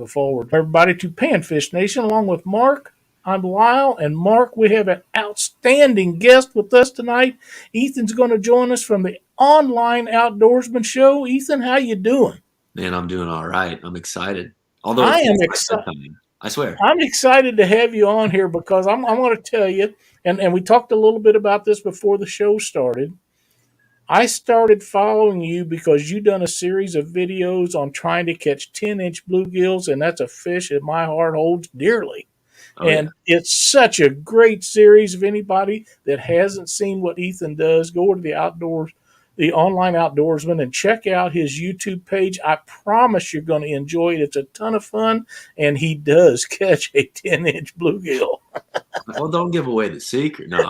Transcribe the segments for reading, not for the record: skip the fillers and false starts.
Forward. Everybody to Panfish Nation, along with Mark. I'm Lyle, and Mark, we have an outstanding guest with us tonight. Ethan's going to join us from the online Outdoorsman show. Ethan, how you doing? Man, I'm doing all right. I'm excited. Although it I am feels like excited. bedtime. I swear. I'm excited to have you on here because I'm going to tell you, and we talked a little bit about this before the show started. I started following you because you done a series of videos on trying to catch 10-inch bluegills, and that's a fish that my heart holds dearly. Oh yeah. And it's such a great series. If anybody that hasn't seen what Ethan does, go to the online outdoorsman, and check out his YouTube page. I promise you're going to enjoy it. It's a ton of fun, and he does catch a 10-inch bluegill. Well, don't give away the secret. No.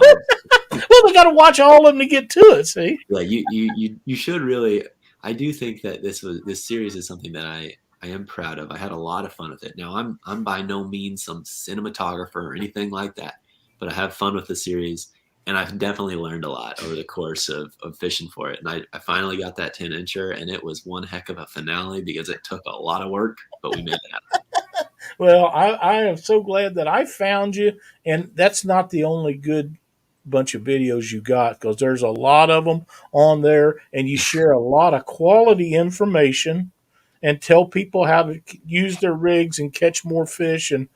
Well, they got to watch all of them to get to it. See? Yeah, you should really. I do think that this series is something that I am proud of. I had a lot of fun with it. Now I'm by no means some cinematographer or anything like that, but I have fun with the series, and I've definitely learned a lot over the course of fishing for it. And I finally got that 10-incher, and it was one heck of a finale because it took a lot of work, but we made it happen. Well, I am so glad that I found you, and that's not the only good bunch of videos you got because there's a lot of them on there, and you share a lot of quality information and tell people how to use their rigs and catch more fish, and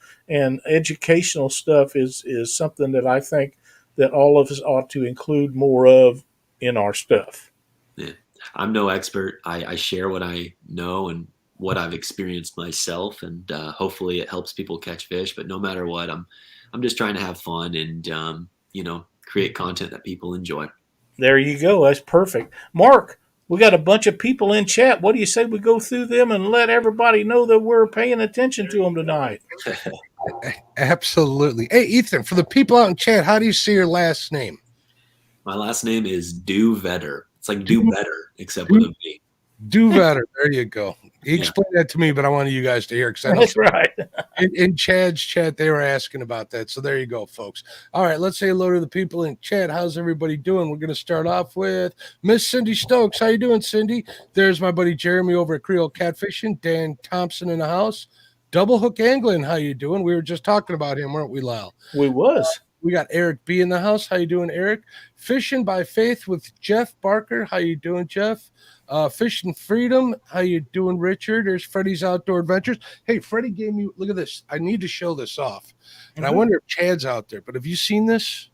educational stuff is something that I think that all of us ought to include more of in our stuff. Yeah. I'm no expert. I share what I know and what I've experienced myself, and hopefully it helps people catch fish. But no matter what, I'm just trying to have fun and create content that people enjoy. There you go. That's perfect. Mark, we got a bunch of people in chat. What do you say we go through them and let everybody know that we're paying attention to them tonight? Absolutely. Hey, Ethan, for the people out in chat, how do you say your last name? My last name is Do Vetter. It's like do better, except with a V. Do better. There you go. He explained that to me, but I wanted you guys to hear because That's right. in Chad's chat, they were asking about that. So there you go, folks. All right, let's say hello to the people in chat. How's everybody doing? We're going to start off with Miss Cindy Stokes. How you doing, Cindy? There's my buddy Jeremy over at Creole Catfishing. Dan Thompson in the house. Double Hook Angling. How you doing? We were just talking about him, weren't we, Lyle? We was. We got Eric B in the house. How you doing, Eric? Fishing by Faith with Jeff Barker. How you doing, Jeff? Fishing Freedom. How you doing, Richard? There's Freddie's Outdoor Adventures. Hey, Freddie gave me, look at this. I need to show this off. And I wonder if Chad's out there. But have you seen this?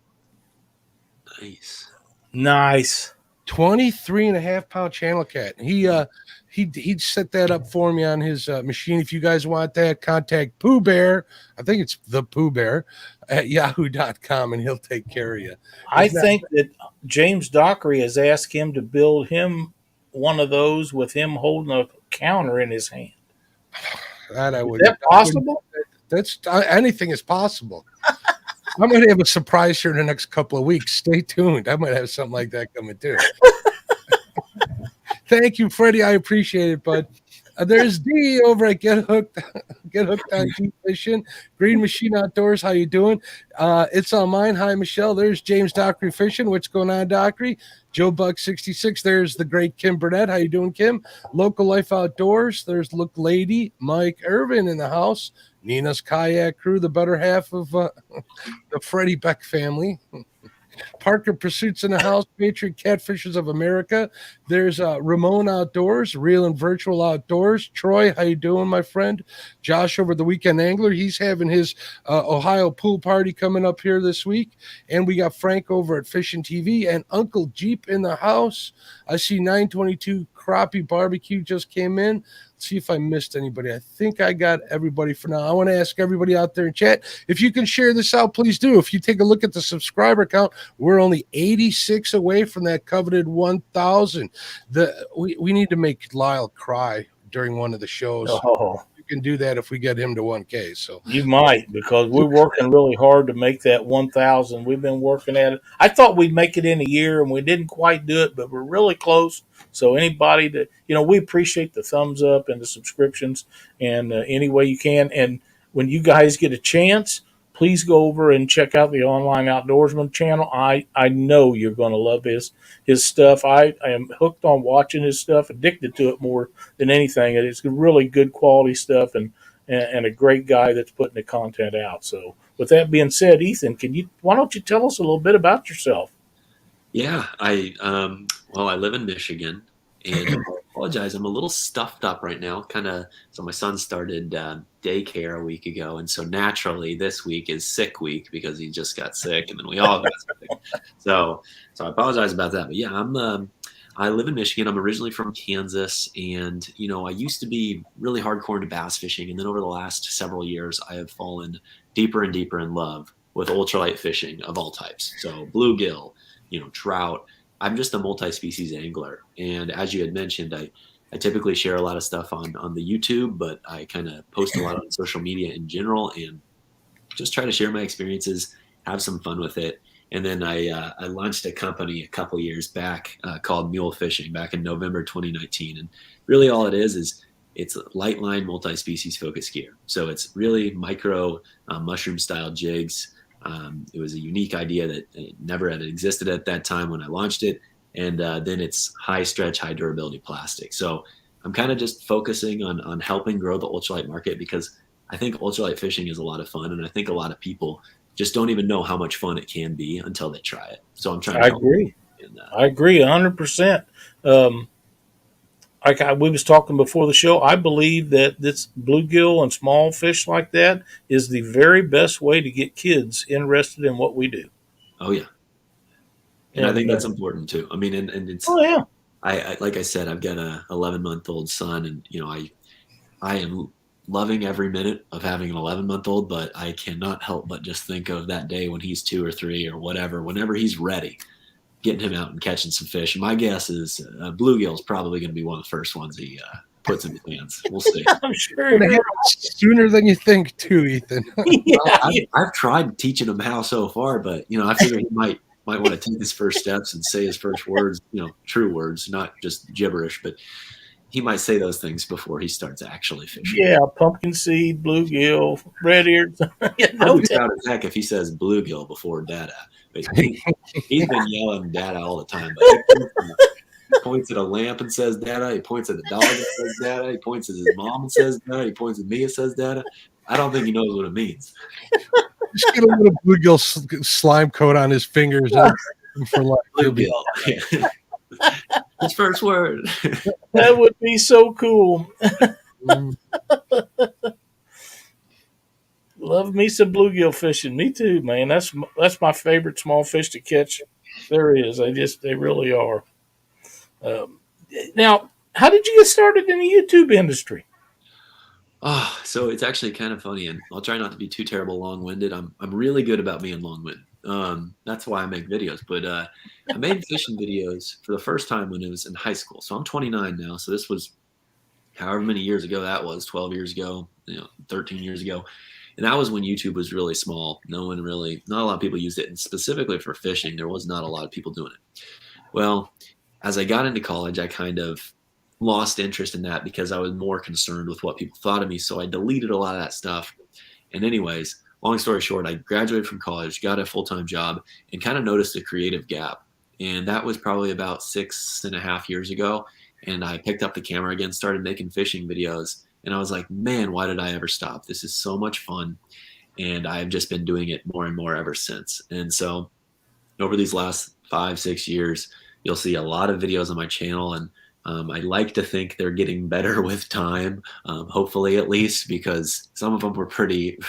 Nice. 23.5 pound channel cat. He'd set that up for me on his machine. If you guys want that, contact Pooh Bear. I think it's the Pooh Bear at yahoo.com, and he'll take care of you. I think that James Dockery has asked him to build him one of those with him holding a counter in his hand. That I would. Is that possible? That's anything is possible. I'm going to have a surprise here in the next couple of weeks. Stay tuned. I might have something like that coming too. Thank you, Freddie. I appreciate it, bud. There's D over at Get Hooked on Deep Fishing. Green Machine Outdoors. How you doing? It's on mine. Hi, Michelle. There's James Dockery Fishing. What's going on, Dockery? Joe Buck 66. There's the great Kim Burnett. How you doing, Kim? Local Life Outdoors. There's Look Lady. Mike Irvin in the house. Nina's Kayak Crew, the better half of the Freddie Beck family. Parker Pursuits in the house, Patriot Catfishers of America. There's Ramon Outdoors, Real and Virtual Outdoors. Troy, how you doing, my friend? Josh over the Weekend Angler. He's having his Ohio pool party coming up here this week. And we got Frank over at Fishing TV and Uncle Jeep in the house. I see 922 Crappie Barbecue just came in. Let's see if I missed anybody. I think I got everybody for now. I want to ask everybody out there in chat, if you can share this out, please do. If you take a look at the subscriber count, we're only 86 away from that coveted 1,000. We need to make Lyle cry during one of the shows. Oh. Can do that if we get him to 1K. So you might, because we're working really hard to make that 1,000. We've been working at it. I thought we'd make it in a year, and we didn't quite do it, but we're really close. So anybody that, we appreciate the thumbs up and the subscriptions, and any way you can. And when you guys get a chance, please go over and check out the Online Outdoorsman channel. I know you're going to love his stuff. I am hooked on watching his stuff, addicted to it more than anything. It's really good quality stuff, and and a great guy that's putting the content out. So, with that being said, Ethan, why don't you tell us a little bit about yourself? Yeah, well, I live in Michigan, and I apologize. I'm a little stuffed up right now. Kind of. So my son started daycare a week ago, and so naturally this week is sick week because he just got sick, and then we all got sick. So I apologize about that. But yeah, I live in Michigan. I'm originally from Kansas, and I used to be really hardcore into bass fishing, and then over the last several years, I have fallen deeper and deeper in love with ultralight fishing of all types. So bluegill, trout. I'm just a multi-species angler. And as you had mentioned, I typically share a lot of stuff on the YouTube, but I kind of post a lot on social media in general and just try to share my experiences, have some fun with it. And then I launched a company a couple years back called Mule Fishing back in November 2019. And really all it is it's light line multi-species focus gear. So it's really micro mushroom style jigs. It was a unique idea that never had existed at that time when I launched it. And then it's high stretch, high durability plastic. So I'm kind of just focusing on helping grow the ultralight market because I think ultralight fishing is a lot of fun. And I think a lot of people just don't even know how much fun it can be until they try it. So I'm trying to help. I agree 100%. We was talking before the show, I believe that this bluegill and small fish like that is the very best way to get kids interested in what we do. Oh yeah, and I think that's important too. I mean, and it's I like I said, I've got a 11-month-old son, and I am loving every minute of having an 11-month-old, but I cannot help but just think of that day when he's 2 or 3 or whatever, whenever he's ready, getting him out and catching some fish. And my guess is bluegill is probably going to be one of the first ones he puts in his hands. We'll see. I'm sure sooner than you think, too, Ethan. I've tried teaching him how so far, but I figure he might want to take his first steps and say his first words, true words, not just gibberish, but he might say those things before he starts actually fishing. Yeah, pumpkin seed, bluegill, red ears. I'd be proud as heck if he says bluegill before dada. But he's been yelling dada all the time. But he points at a lamp and says dada. He points at the dog and says dada. He points at his mom and says dada. He points at me and says dada. I don't think he knows what it means. Just get a little bluegill slime coat on his fingers for life. Bluegill. His first word. That would be so cool. Love me some bluegill fishing. Me too, man. That's my favorite small fish to catch there is. They really are. Now, how did you get started in the YouTube industry? Oh, so it's actually kind of funny, and I'll try not to be too terrible long-winded. I'm really good about being long-winded. That's why I make videos. But I made fishing videos for the first time when it was in high school. So I'm 29 now. So this was however many years ago that was, 12 years ago, 13 years ago. And that was when YouTube was really small. Not a lot of people used it. And specifically for fishing, there was not a lot of people doing it. Well, as I got into college, I kind of lost interest in that because I was more concerned with what people thought of me. So I deleted a lot of that stuff. And anyways, long story short, I graduated from college, got a full-time job, and kind of noticed a creative gap. And that was probably about 6.5 years ago. And I picked up the camera again, started making fishing videos. And I was like, man, why did I ever stop? This is so much fun. And I've just been doing it more and more ever since. And so over these last 5-6 years, you'll see a lot of videos on my channel. And I like to think they're getting better with time, hopefully at least, because some of them were pretty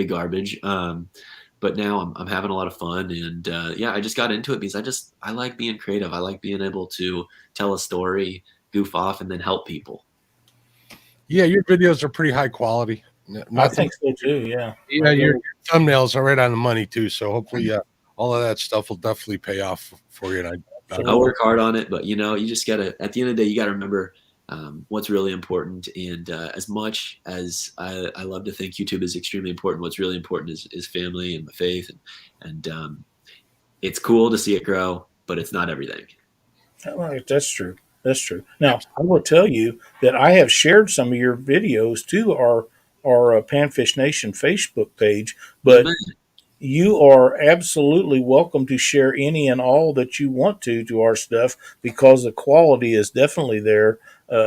garbage. But now I'm having a lot of fun. And I just got into it because I like being creative. I like being able to tell a story, goof off, and then help people. Yeah, your videos are pretty high quality. I think so too. Yeah. Yeah, your thumbnails are right on the money too. So hopefully, all of that stuff will definitely pay off for you. And I'll work hard on it, but you just gotta. At the end of the day, you gotta remember what's really important. And as much as I love to think YouTube is extremely important, what's really important is family and my faith, and it's cool to see it grow, but it's not everything. That's true. That's true. Now, I will tell you that I have shared some of your videos to our Panfish Nation Facebook page, but you are absolutely welcome to share any and all that you want to our stuff because the quality is definitely there.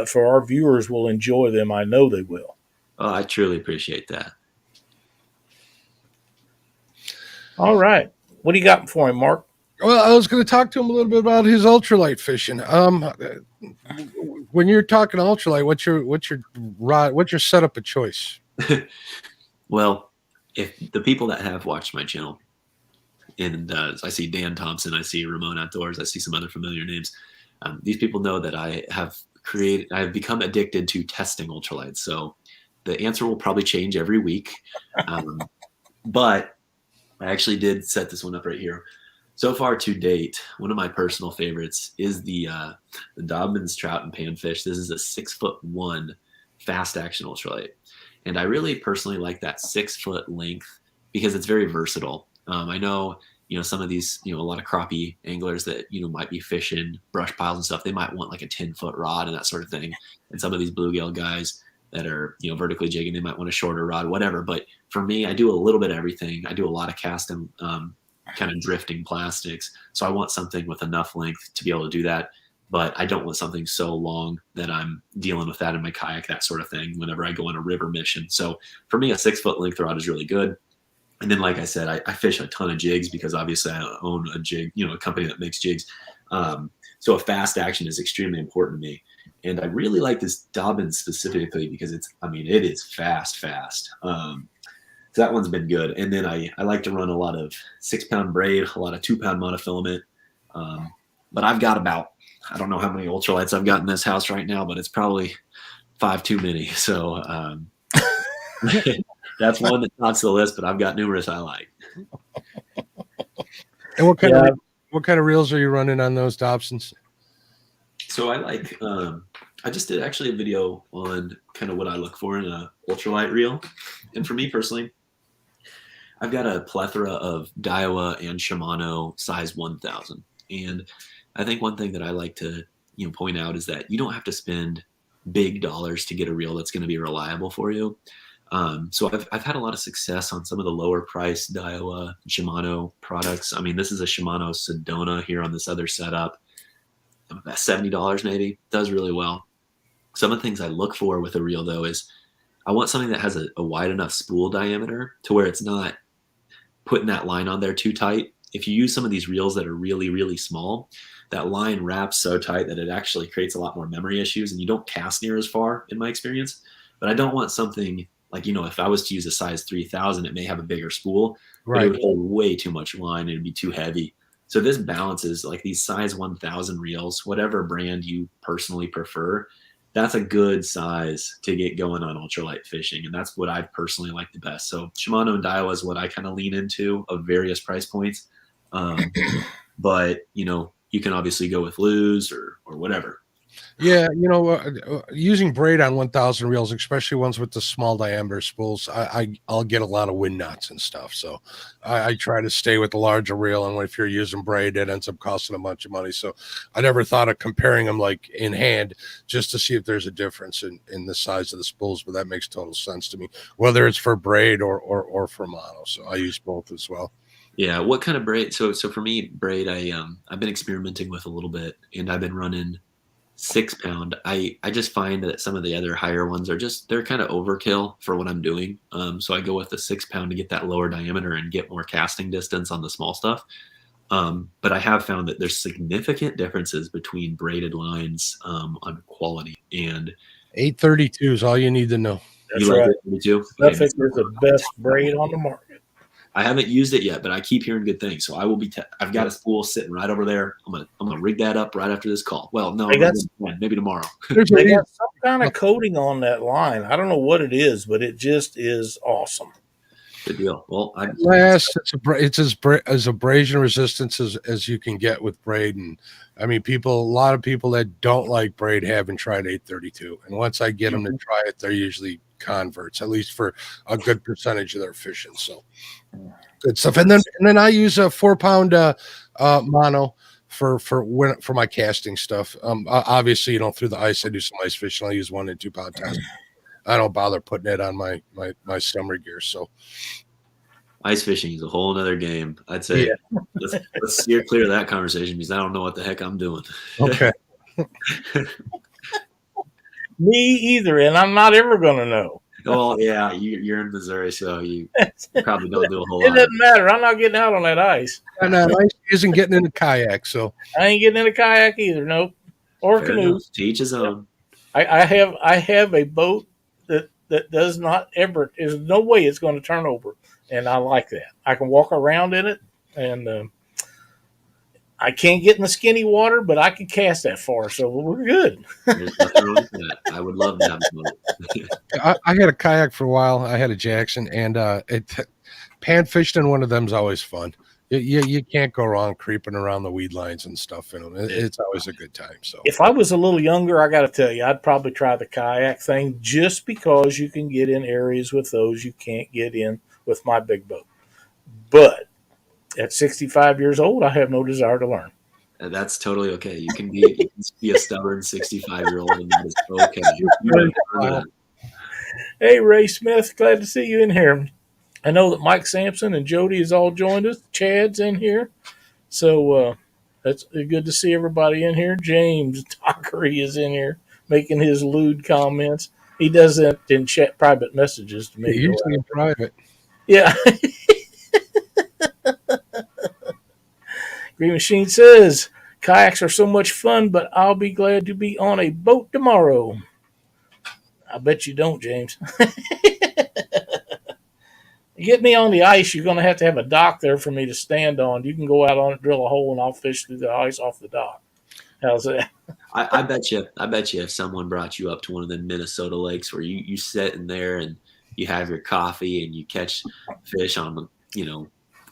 For our viewers will enjoy them. I know they will. Oh, I truly appreciate that. All right. What do you got for him, Mark? Well, I was going to talk to him a little bit about his ultralight fishing. When you're talking ultralight, what's your rod? What's your setup of choice? Well, if the people that have watched my channel, and I see Dan Thompson, I see Ramon Outdoors, I see some other familiar names. These people know that I have become addicted to testing ultralights. So the answer will probably change every week. But I actually did set this one up right here. So far to date, one of my personal favorites is the Dobbins Trout and Panfish. This is a 6'1" fast action ultralight. And I really personally like that 6 foot length because it's very versatile. I know, some of these, a lot of crappie anglers that, might be fishing brush piles and stuff, they might want like a 10-foot rod and that sort of thing. And some of these bluegill guys that are, vertically jigging, they might want a shorter rod, whatever. But for me, I do a little bit of everything. I do a lot of casting, kind of drifting plastics. So I want something with enough length to be able to do that. But I don't want something so long that I'm dealing with that in my kayak, that sort of thing, whenever I go on a river mission. So for me, a 6 foot length rod is really good. And then, like I said, I fish a ton of jigs because obviously I own a jig, a company that makes jigs. So a fast action is extremely important to me. And I really like this Dobbins specifically because it is fast. So that one's been good. And then I like to run a lot of 6-pound braid, a lot of 2-pound monofilament. But I've got I don't know how many ultralights I've got in this house right now, but it's probably 5 too many. So that's one that tops the list, but I've got numerous I like. And what kind of reels are you running on those Dobsons? So I like, I just did actually a video on kind of what I look for in a ultralight reel. And for me personally, I've got a plethora of Daiwa and Shimano size 1000. And I think one thing that I like to, point out is that you don't have to spend big dollars to get a reel that's going to be reliable for you. So I've had a lot of success on some of the lower price Daiwa Shimano products. I mean, this is a Shimano Sedona here on this other setup. About $70 maybe. Does really well. Some of the things I look for with a reel though is I want something that has a wide enough spool diameter to where it's not putting that line on there too tight. If you use some of these reels that are really, really small, that line wraps so tight that it actually creates a lot more memory issues and you don't cast near as far in my experience. But I don't want something like, if I was to use a size 3000, it may have a bigger spool, right, but it would hold way too much line and it'd be too heavy. So this balances like these size 1000 reels, whatever brand you personally prefer. That's a good size to get going on ultralight fishing. And that's what I personally like the best. So Shimano and Daiwa is what I kind of lean into of various price points. But, you can obviously go with Lew's or whatever. Yeah, using braid on 1000 reels, especially ones with the small diameter spools, I'll get a lot of wind knots and stuff. So I try to stay with the larger reel. And if you're using braid, it ends up costing a bunch of money. So I never thought of comparing them like in hand just to see if there's a difference in the size of the spools. But that makes total sense to me, whether it's for braid or for mono. So I use both as well. Yeah. What kind of braid? So for me, braid, I've been experimenting with a little bit, and I've been running 6-pound. I just find that some of the other higher ones they're kind of overkill for what I'm doing. So I go with the 6-pound to get that lower diameter and get more casting distance on the small stuff. But I have found that there's significant differences between braided lines on quality. And 832 is all you need to know. That's right. Sufix is the best braid on the market. I haven't used it yet, but I keep hearing good things. So I will be. I've got a spool sitting right over there. I'm gonna rig that up right after this call. Well, no, maybe tomorrow. They got some kind of coating on that line. I don't know what it is, but it just is awesome. Good deal. Well, it's as abrasion resistance as you can get with braid. And I mean, a lot of people that don't like braid haven't tried 832. And once I get them to try it, they're usually converts, at least for a good percentage of their fishing. So good stuff. And then I use a 4-pound mono for my casting stuff. Obviously, through the ice, I do some ice fishing. I use 1 and 2 pound test. I don't bother putting it on my summer gear. So ice fishing is a whole nother game. I'd say let's steer clear of that conversation because I don't know what the heck I'm doing. Okay. Me either, and I'm not ever going to know. Well, yeah, you're in Missouri, so you probably don't do a whole It lot of doesn't matter. I'm not getting out on that ice. And ice isn't getting in a kayak, so I ain't getting in a kayak either. Nope, or fair canoe. enough. To each his own. I have a boat that does not ever. There's no way it's going to turn over, and I like that. I can walk around in it, and I can't get in the skinny water, but I can cast that far, so we're good. There's nothing wrong with that. I would love to have a boat. I had a kayak for a while. I had a Jackson, and pan fishing in one of them's always fun. You can't go wrong creeping around the weed lines and stuff in them. It's always a good time. So If I was a little younger, I got to tell you, I'd probably try the kayak thing just because you can get in areas with those you can't get in with my big boat. But at 65 years old, I have no desire to learn. That's totally okay. You can be a stubborn 65-year-old, and that is okay. You know, that. Hey, Ray Smith, glad to see you in here. I know that Mike Sampson and Jody has all joined us. Chad's in here. So that's good to see everybody in here. James Dockery is in here making his lewd comments. He does that in chat private messages to me. usually in private. Yeah. Green Machine says, kayaks are so much fun, but I'll be glad to be on a boat tomorrow. I bet you don't, James. Get me on the ice, you're going to have a dock there for me to stand on. You can go out on it, drill a hole, and I'll fish through the ice off the dock. How's that? I bet you if someone brought you up to one of the Minnesota lakes where you sit in there and you have your coffee and you catch fish on,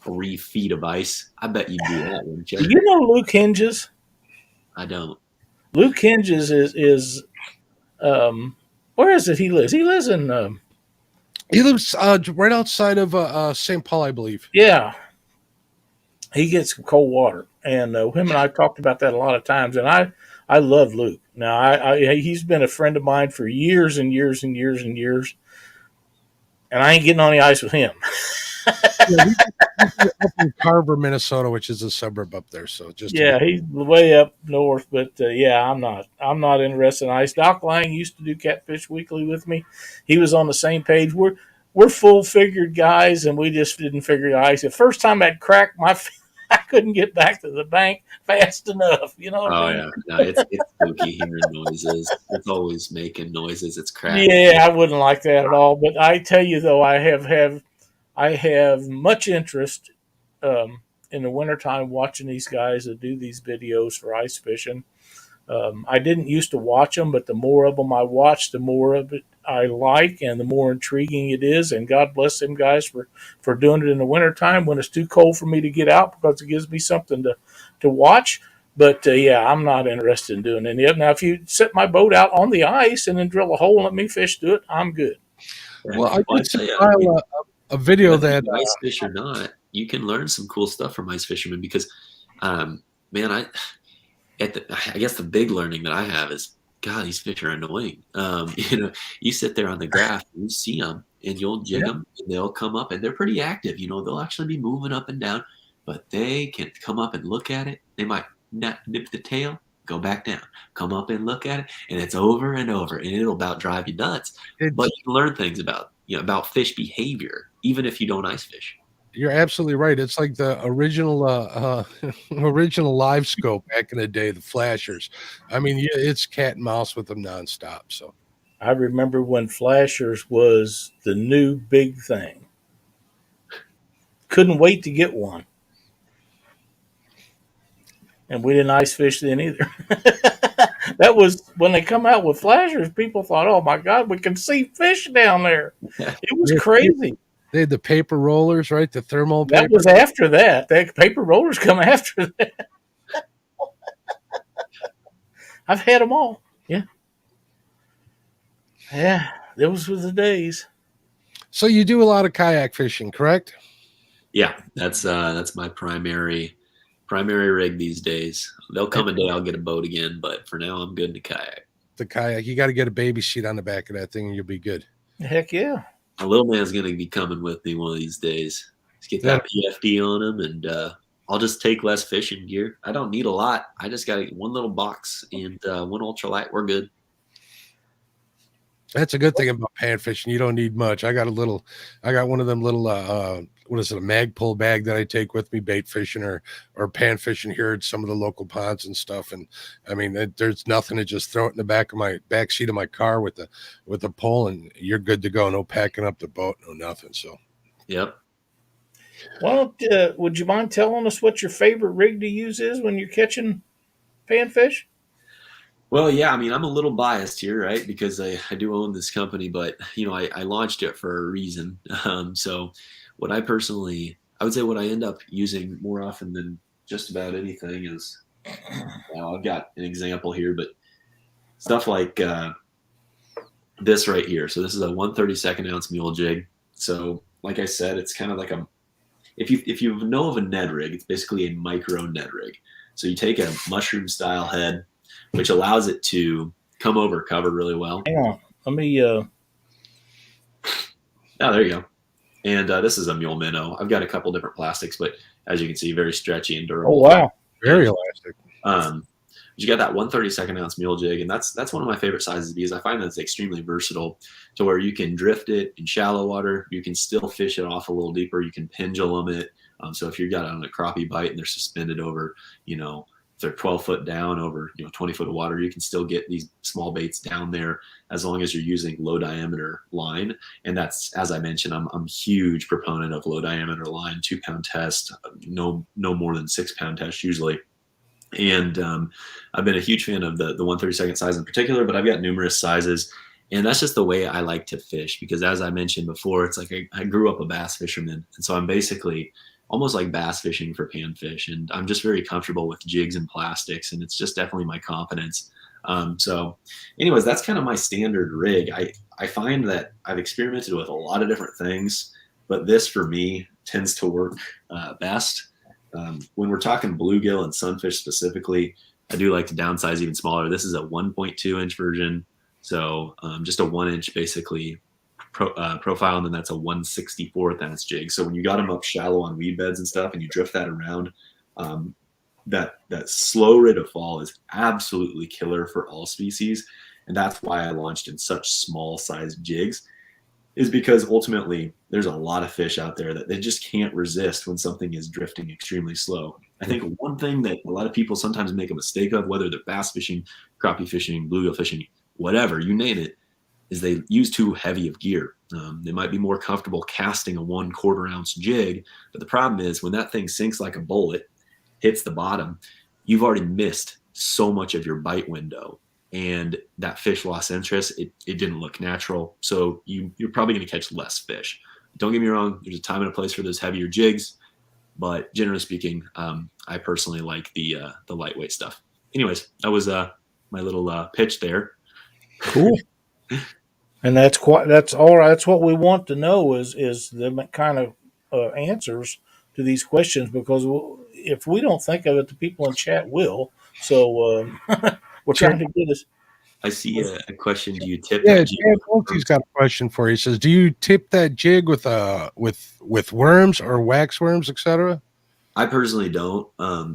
3 feet of ice, I bet you'd do that, wouldn't you? Do you know Luke Hinges? I don't. Luke Hinges is where is it he lives? He lives in He lives right outside of St. Paul, I believe. Yeah. He gets some cold water, and him and I talked about that a lot of times. And I love Luke. Now, he's been a friend of mine for years and years and years and years, and I ain't getting on the ice with him. He's up in Carver, Minnesota, which is a suburb up there. So he's way up north. But I'm not interested in ice. Doc Lang used to do Catfish Weekly with me. He was on the same page. We're full figured guys, and we just didn't figure ice. The first time I'd cracked my I couldn't get back to the bank fast enough. You know what I mean? Yeah. No, it's spooky hearing noises. It's always making noises. It's cracking. Yeah, I wouldn't like that at all. But I tell you, though, I have much interest in the wintertime watching these guys that do these videos for ice fishing. I didn't used to watch them, but the more of them I watch, the more of it I like and the more intriguing it is. And God bless them guys for doing it in the wintertime when it's too cold for me to get out because it gives me something to watch. But I'm not interested in doing any of it. Now, if you set my boat out on the ice and then drill a hole and let me fish through it, I'm good. Well, I did compile a video that ice fish or not, you can learn some cool stuff from ice fishermen because, I guess the big learning that I have is, God, these fish are annoying. You sit there on the graph, and you see them, and you'll jig them, and they'll come up, and they're pretty active. They'll actually be moving up and down, but they can come up and look at it. They might nip the tail, go back down, come up and look at it, and it's over and over, and it'll about drive you nuts. But you can learn things about fish behavior, even if you don't ice fish. You're absolutely right. It's like the original live scope back in the day, the flashers. I mean, it's cat and mouse with them nonstop. So I remember when flashers was the new big thing. Couldn't wait to get one. And we didn't ice fish then either. That was when they come out with flashers, people thought, oh my God, we can see fish down there. It was crazy. They had the paper rollers, right? The thermal paper. That was after that. The paper rollers come after that. I've had them all. Yeah. Yeah. Those were the days. So you do a lot of kayak fishing, correct? Yeah. That's my primary rig these days. There'll come a day I'll get a boat again, but for now I'm good to kayak. The kayak, you got to get a baby seat on the back of that thing and you'll be good. Heck yeah. My little man's going to be coming with me one of these days. Let's get that PFD on him, and I'll just take less fishing gear. I don't need a lot. I just got to get one little box and one ultralight. We're good. That's a good thing about pan fishing. You don't need much. I got one of them little what is it, a Magpul bag that I take with me bait fishing or pan fishing here at some of the local ponds and stuff. And I mean, there's nothing to just throw it in the back seat of my car with the pole, and you're good to go. No packing up the boat, no nothing. So Yep. Well, would you mind telling us what your favorite rig to use is when you're catching panfish? Well, yeah, I mean, I'm a little biased here, right? Because I do own this company, but I launched it for a reason. So what I would say what I end up using more often than just about anything is, well, I've got an example here, but stuff like this right here. So this is a 1/32 ounce mule jig. So like I said, it's kind of like if you know of a Ned rig, it's basically a micro Ned rig. So you take a mushroom style head, which allows it to come over cover really well. Hang on, let me. Oh, there you go. And this is a mule minnow. I've got a couple different plastics, but as you can see, very stretchy and durable. Oh wow, very elastic. You got that 1/32 ounce mule jig, and that's one of my favorite sizes because I find that it's extremely versatile to where you can drift it in shallow water, you can still fish it off a little deeper, you can pendulum it. So if you've got it on a crappie bite and they're suspended over, if they're 12 foot down over 20 foot of water, you can still get these small baits down there as long as you're using low diameter line. And that's, as I mentioned, I'm a huge proponent of low diameter line, 2 pound test, no more than 6 pound test usually. And I've been a huge fan of the 1/32 size in particular, but I've got numerous sizes. And that's just the way I like to fish because, as I mentioned before, it's like I grew up a bass fisherman. And so I'm basically almost like bass fishing for panfish. And I'm just very comfortable with jigs and plastics. And it's just definitely my confidence. So anyways, that's kind of my standard rig. I find that I've experimented with a lot of different things, but this for me tends to work best. When we're talking bluegill and sunfish specifically, I do like to downsize even smaller. This is a 1.2 inch version. So just a 1 inch basically profile, and then that's a 1/64 ounce jig. So when you got them up shallow on weed beds and stuff and you drift that around, that slow rate of fall is absolutely killer for all species. And that's why I launched in such small size jigs, is because ultimately there's a lot of fish out there that they just can't resist when something is drifting extremely slow. I think one thing that a lot of people sometimes make a mistake of, whether they're bass fishing, crappie fishing, bluegill fishing, whatever, you name it, is they use too heavy of gear. They might be more comfortable casting a 1/4 ounce jig, but the problem is when that thing sinks like a bullet, hits the bottom, you've already missed so much of your bite window. And that fish lost interest. It didn't look natural. So you're probably going to catch less fish. Don't get me wrong. There's a time and a place for those heavier jigs. But generally speaking, I personally like the lightweight stuff. Anyways, that was my little pitch there. cool. And that's all right. That's what we want to know is the kind of answers to these questions because if we don't think of it, the people in chat will. So we're trying to get us. I see a question. Do you tip Yeah, that jig? Dan Holtzy's got a question for you. He says, "Do you tip that jig with worms or wax worms, etc.?" I personally don't.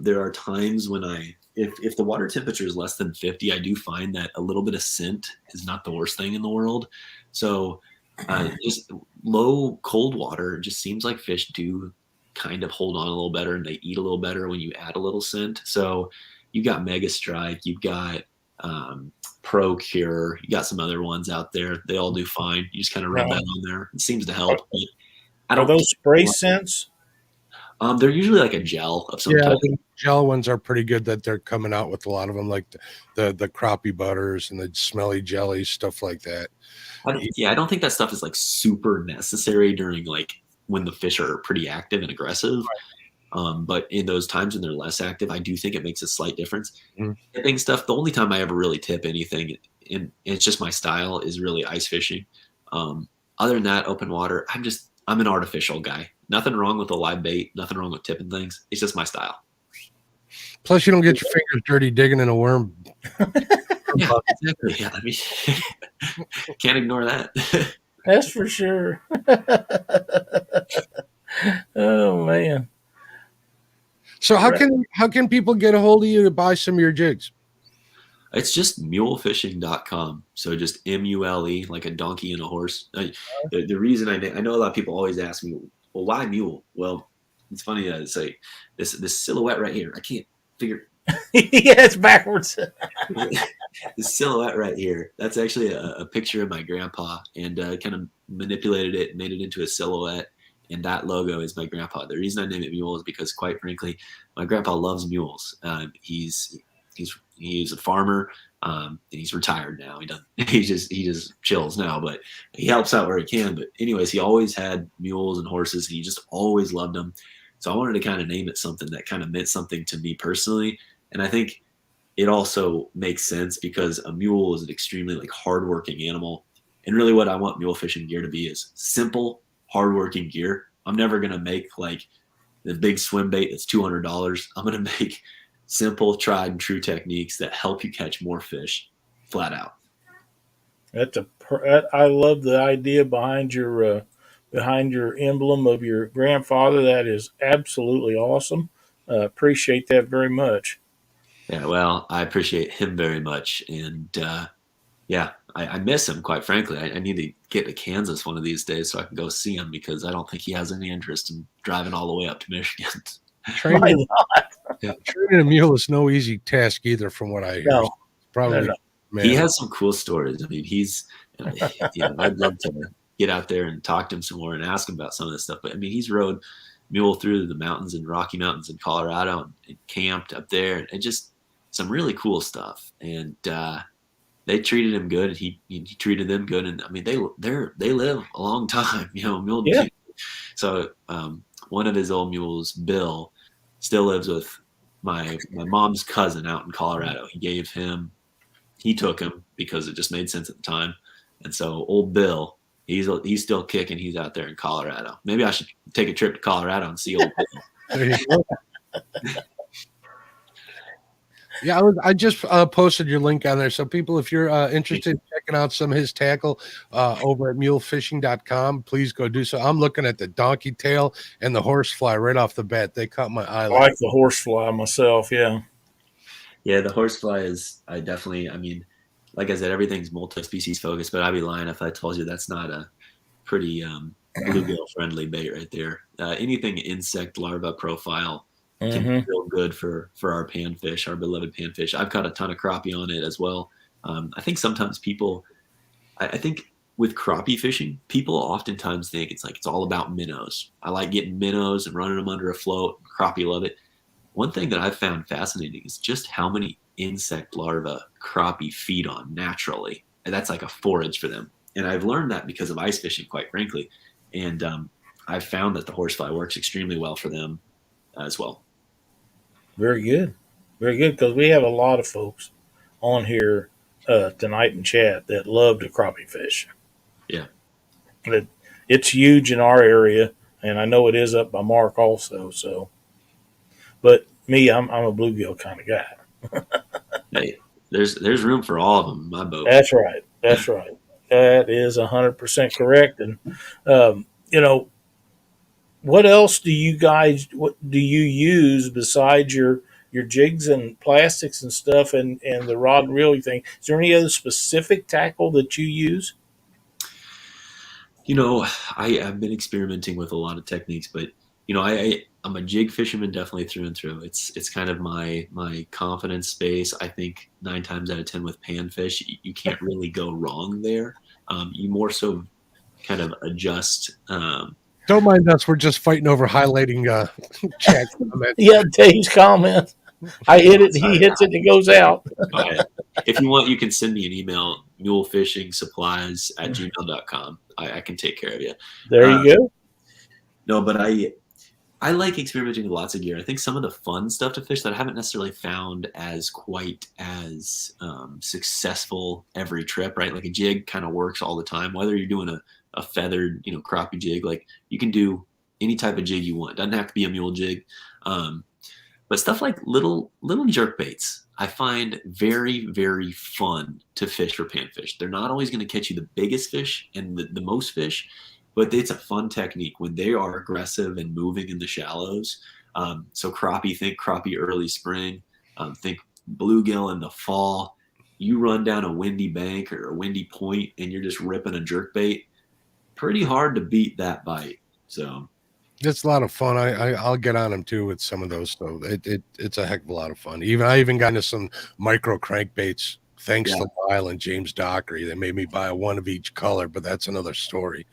There are times when if the water temperature is less than 50, I do find that a little bit of scent is not the worst thing in the world. So just low cold water, it just seems like fish do kind of hold on a little better and they eat a little better when you add a little scent. So you've got Mega Strike, you've got Pro Cure, you got some other ones out there. They all do fine. You just kind of rub that on there. It seems to help. But I don't. Are those spray scents? They're usually like a gel of some type. The gel ones are pretty good that they're coming out with a lot of them, like the crappie butters and the smelly jellies, stuff like that. I don't think that stuff is like super necessary during like when the fish are pretty active and aggressive. But in those times when they're less active, I do think it makes a slight difference. Tipping stuff, the only time I ever really tip anything, and it's just my style, is really ice fishing. Other than that, open water, I'm an artificial guy. Nothing wrong with a live bait. Nothing wrong with tipping things. It's just my style. Plus, you don't get your fingers dirty digging in a worm. Yeah, exactly. Yeah, I mean, can't ignore that. That's for sure. Oh man. So how can people get a hold of you to buy some of your jigs? It's just mulefishing.com. So just MULE, like a donkey and a horse. The reason I know a lot of people always ask me, well, why mule? Well, it's funny that it's like this silhouette right here. I can't figure Yeah, it's backwards. this silhouette right here. That's actually a picture of my grandpa, and kind of manipulated it, made it into a silhouette. And that logo is my grandpa. The reason I named it Mule is because, quite frankly, my grandpa loves mules. He's a farmer, and he's retired now. He just chills now, but he helps out where he can. But anyways, he always had mules and horses, and he just always loved them. So I wanted to kind of name it something that kind of meant something to me personally. And I think it also makes sense because a mule is an extremely like hardworking animal. And really what I want mule fishing gear to be is simple, hardworking gear. I'm never going to make like the big swim bait that's $200. I'm going to make simple, tried and true techniques that help you catch more fish flat out. I love the idea behind your emblem of your grandfather. That is absolutely awesome. Appreciate that very much. Yeah, well, I appreciate him very much. And yeah, I miss him, quite frankly. I need to get to Kansas one of these days so I can go see him because I don't think he has any interest in driving all the way up to Michigan. Training a mule is no easy task either, from what I hear. No, probably. No. He has some cool stories. I mean, I'd love to get out there and talk to him some more and ask him about some of this stuff. But I mean, he's rode mule through the mountains and Rocky Mountains in Colorado and camped up there, and just some really cool stuff. And they treated him good, and he treated them good. And I mean, they live a long time, mule. Yeah. So one of his old mules, Bill, still lives with my mom's cousin out in Colorado. He took him because it just made sense at the time. And so old Bill, he's still kicking. He's out there in Colorado. Maybe I should take a trip to Colorado and see old Bill. There you go. Yeah, I just posted your link on there. So people, if you're interested in checking out some of his tackle over at mulefishing.com, please go do so. I'm looking at the donkey tail and the horsefly right off the bat. They caught my eye. I like the horsefly myself, yeah. Yeah, the horsefly is, like I said, everything's multi-species focused, but I'd be lying if I told you that's not a pretty bluegill-friendly bait right there. Anything insect larva profile can be real good for our panfish, our beloved panfish. I've caught a ton of crappie on it as well. I think sometimes I think with crappie fishing, people oftentimes think it's all about minnows. I like getting minnows and running them under a float. Crappie love it. One thing that I've found fascinating is just how many insect larvae crappie feed on naturally. And that's like a forage for them. And I've learned that because of ice fishing, quite frankly. And I've found that the horsefly works extremely well for them as well. Very good. Very good, because we have a lot of folks on here tonight in chat that love to crappie fish. Yeah. It's huge in our area, and I know it is up by Mark also. So, but me, I'm a bluegill kind of guy. Hey, there's room for all of them in my boat. That's right. That is 100% correct. And what else do you use besides your jigs and plastics and stuff and the rod and reel thing? Is there any other specific tackle that you use? I've been experimenting with a lot of techniques, but I'm a jig fisherman definitely through and through. It's kind of my confidence space. I think 9 times out of 10 with panfish, you can't really go wrong there. You more so kind of adjust. Don't mind us. We're just fighting over highlighting chat comments. Yeah, Dave's comment. I hit it. He hits it. It goes out. If you want, you can send me an email, mulefishingsupplies@gmail.com. I can take care of you. There you go. No, but I like experimenting with lots of gear. I think some of the fun stuff to fish that I haven't necessarily found as quite as successful every trip, right? Like a jig kind of works all the time, whether you're doing a feathered, crappie jig, like you can do any type of jig you want. It doesn't have to be a mule jig. But stuff like little jerk baits, I find very, very fun to fish for panfish. They're not always going to catch you the biggest fish and the most fish, but it's a fun technique when they are aggressive and moving in the shallows. So think crappie early spring, think bluegill in the fall. you run down a windy bank or a windy point and you're just ripping a jerkbait, pretty hard to beat that bite. So it's a lot of fun. I'll get on them too with some of those. So it's a heck of a lot of fun. I even got into some micro crankbaits thanks yeah. to Lyle and James Dockery. They made me buy one of each color, but that's another story.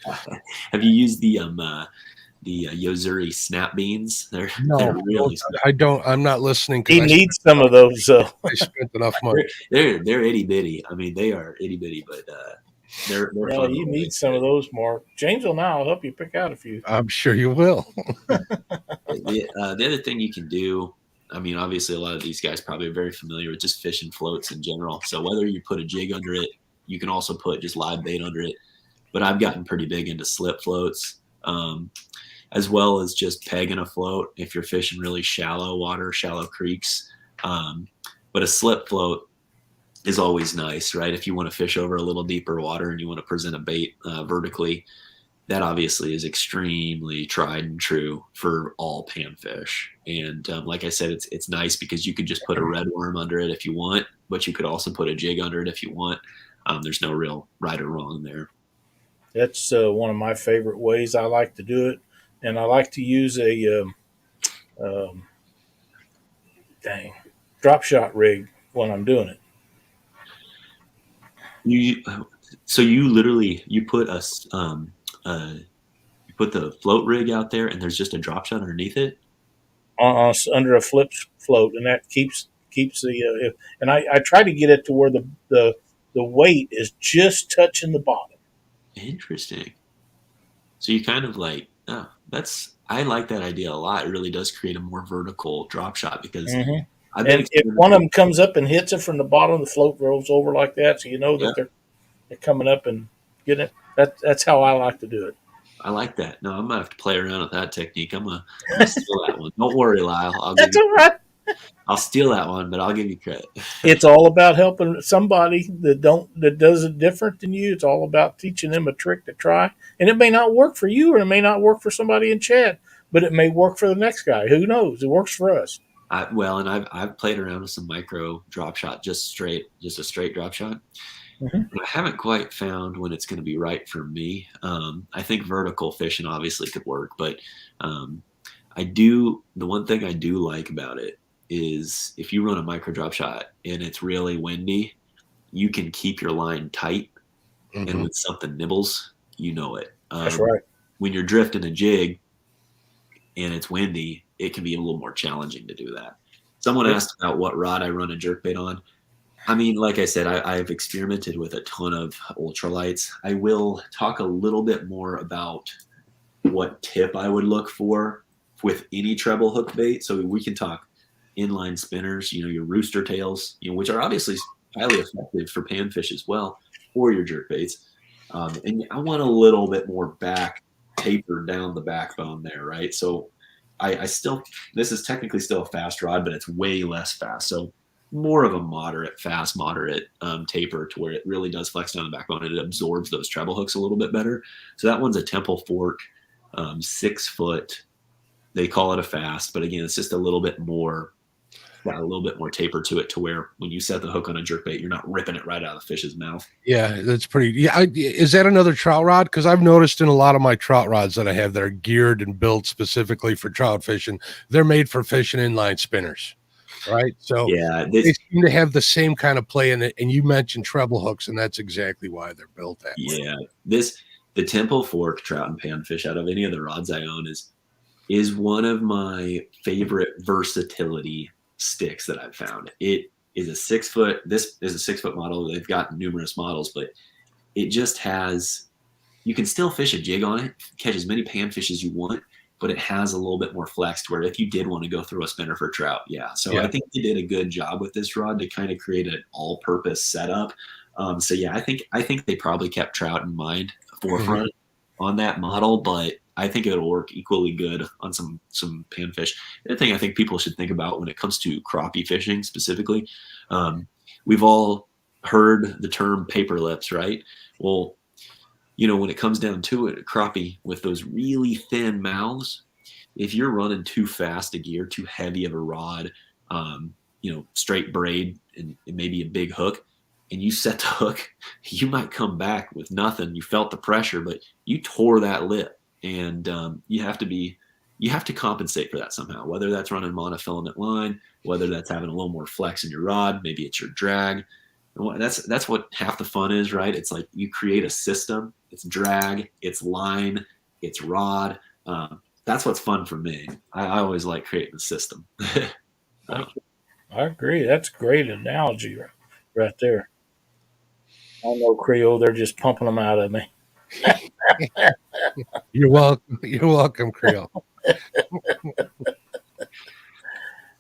Have you used the Yozuri snap beans? They're really I'm not listening. He needs some of those. I spent enough money. They're itty bitty. I mean, they are itty bitty, but they're yeah, fun. You need some of those, Mark. James will now help you pick out a few. I'm sure you will. The other thing you can do, I mean, obviously a lot of these guys probably are very familiar with just fishing floats in general. So whether you put a jig under it, you can also put just live bait under it. But I've gotten pretty big into slip floats, as well as just pegging a float if you're fishing really shallow water, shallow creeks. But a slip float is always nice, right? If you want to fish over a little deeper water and you want to present a bait vertically, that obviously is extremely tried and true for all panfish. And like I said, it's nice because you could just put a red worm under it if you want, but you could also put a jig under it if you want. There's no real right or wrong there. That's one of my favorite ways I like to do it. And I like to use a drop shot rig when I'm doing it. You literally put you put the float rig out there and there's just a drop shot underneath it under a flip float, and that keeps the and I try to get it to where the weight is just touching the bottom. Interesting. So you kind of like, I like that idea a lot. It really does create a more vertical drop shot because and if one of them comes up and hits it from the bottom, the float rolls over like that, so you know that they're coming up and getting it. That's how I like to do it. I like that. No, I'm gonna have to play around with that technique. I'm gonna steal that one. Don't worry, Lyle. That's all right. I'll steal that one, but I'll give you credit. It's all about helping somebody that does it different than you. It's all about teaching them a trick to try, and it may not work for you, or it may not work for somebody in chat, but it may work for the next guy. Who knows? It works for us. I've played around with some micro drop shot, just a straight drop shot. I haven't quite found when it's going to be right for me. I think vertical fishing obviously could work, but the one thing I do like about it is if you run a micro drop shot and it's really windy, you can keep your line tight, and when something nibbles, you know it. That's right. When you're drifting a jig and it's windy, it can be a little more challenging to do that. Someone asked about what rod I run a jerkbait on. I mean, like I said, I've experimented with a ton of ultralights. I will talk a little bit more about what tip I would look for with any treble hook bait. So we can talk inline spinners, your rooster tails, which are obviously highly effective for panfish as well, or your jerkbaits. And I want a little bit more back tapered down the backbone there, right? So this is technically still a fast rod, but it's way less fast. So more of a moderate taper to where it really does flex down the backbone and it absorbs those treble hooks a little bit better. So that one's a Temple Fork, 6 foot. They call it a fast, but again, it's just a little bit more taper to it, to where when you set the hook on a jerkbait, you're not ripping it right out of the fish's mouth. Yeah, that's pretty. Yeah, is that another trout rod? Because I've noticed in a lot of my trout rods that I have that are geared and built specifically for trout fishing, they're made for fishing inline spinners, right? So yeah, they seem to have the same kind of play in it. And you mentioned treble hooks, and that's exactly why they're built that way. Yeah, the Temple Fork trout and panfish out of any of the rods I own is one of my favorite versatility sticks that I've found. It is a 6 foot. This is a 6 foot model. They've got numerous models, but it just has, you can still fish a jig on it, catch as many panfish as you want, but it has a little bit more flex to where if you did want to go through a spinner for trout. I think they did a good job with this rod to kind of create an all purpose setup. I think they probably kept trout in mind forefront on that model, but I think it'll work equally good on some panfish. The thing I think people should think about when it comes to crappie fishing specifically, we've all heard the term paper lips, right? Well, when it comes down to it, a crappie with those really thin mouths, if you're running too fast a gear, too heavy of a rod, straight braid and maybe a big hook, and you set the hook, you might come back with nothing. You felt the pressure, but you tore that lip, and you have to compensate for that somehow, whether that's running monofilament line, whether that's having a little more flex in your rod, maybe it's your drag. That's what half the fun is, right? It's like you create a system. It's drag, it's line, it's rod. That's what's fun for me. I always like creating a system. So, I agree. That's a great analogy right there. I know Creole, they're just pumping them out of me. You're welcome. You're welcome, Creole.